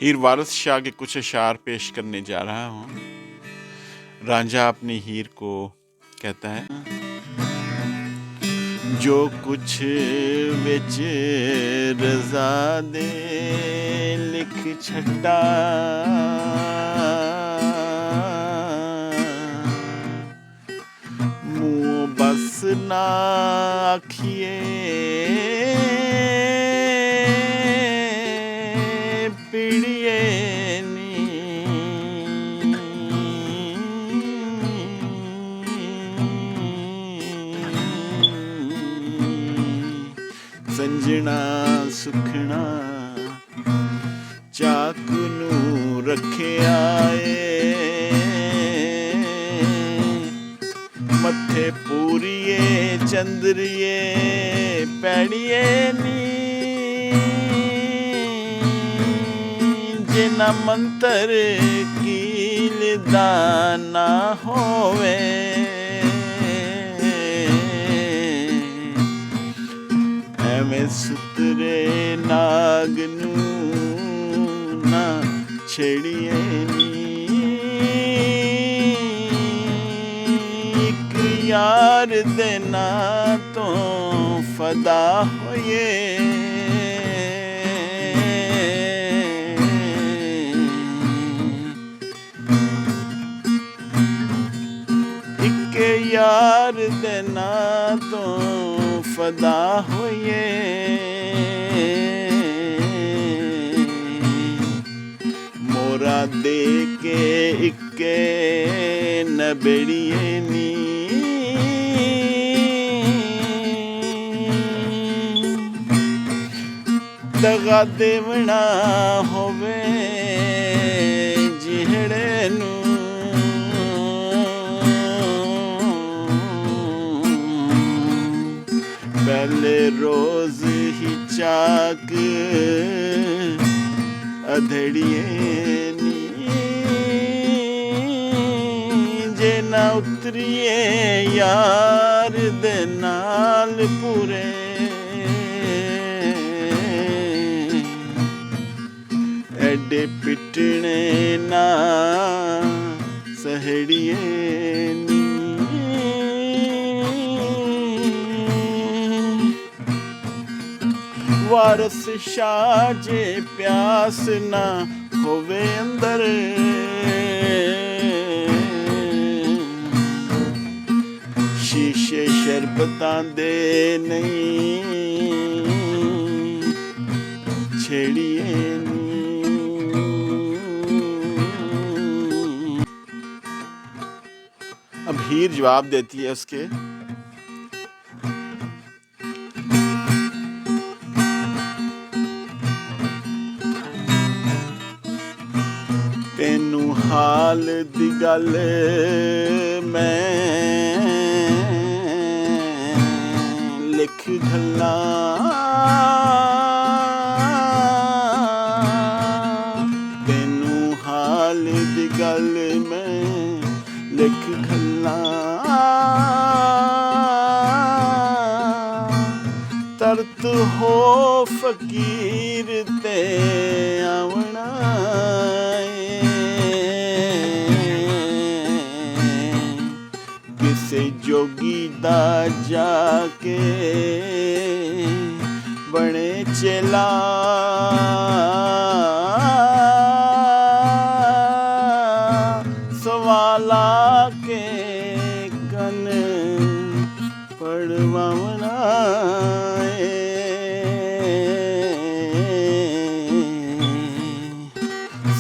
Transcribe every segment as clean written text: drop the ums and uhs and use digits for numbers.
हीर वारिस शाह के कुछ अशार पेश करने जा रहा हूँ। रांझा अपनी हीर को कहता है, जो कुछ विच रज़ा दे लिख छड्डा, मुँह बस ना आखिए पीड़िए नी, संजना सुखना चाक नू रखिया मथे पूरीए चंद्रिए पैड़िए नी, जिना मंतर कील दाना होवे, एवें सुतरे नाग नू ना छेड़िए नी, एक यार दे ना तो फदा होए, यार देना तो फदा होए, मोरा दे के इक्के नबेड़िए नी, दगा देवना होवे जिहड़े नू, पहले रोज ही चाक अधड़िए नी, जे ना उतरिए यार दे नाल पूरे, एडे पिटने ना सहेड़िए नी, वारस शाह जे प्यास ना होवे अंदर, शीशे शरबतां दे नहीं छेड़िए नी। अब हीर जवाब देती है उसके, तेनू हाल दी गल मैं लिख घल्ला, तेनू हाल दी गल मैं लिख घल्ला, तरत हो फकीर ते आवना, किसे जोगी दा जाके बने चेला, सवाला के कन पड़वावना,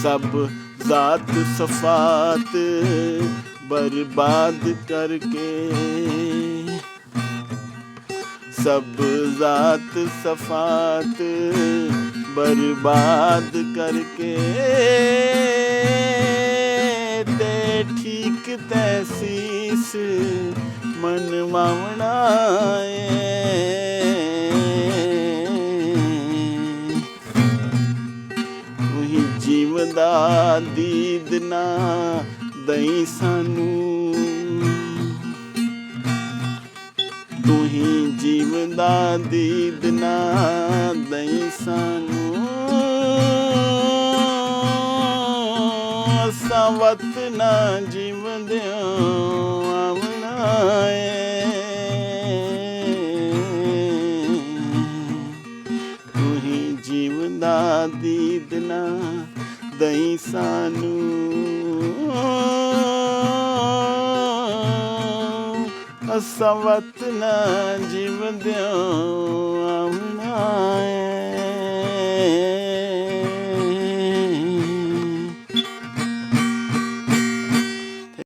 सब जात सफात बर्बाद करके, सब जात सफात बर्बाद करके, ते ठीक तैसीस मनवावना, वही जीवदा दीद ना दई सानू, तू ही जीवदा दीद ना दई सानू, ਵਤ ਨਾ ਜੀਵਦਿਆਂ ਆਵਣਾ ਏ। ਤੂੰ ਹੀ ਜੀਵਦਾ ਦੀਦ ਨਾ ਦਈ ਸਾਨੂੰ, ਅਸਾਂ ਵਤ ਨਾ ਜੀਵਦਿਆਂ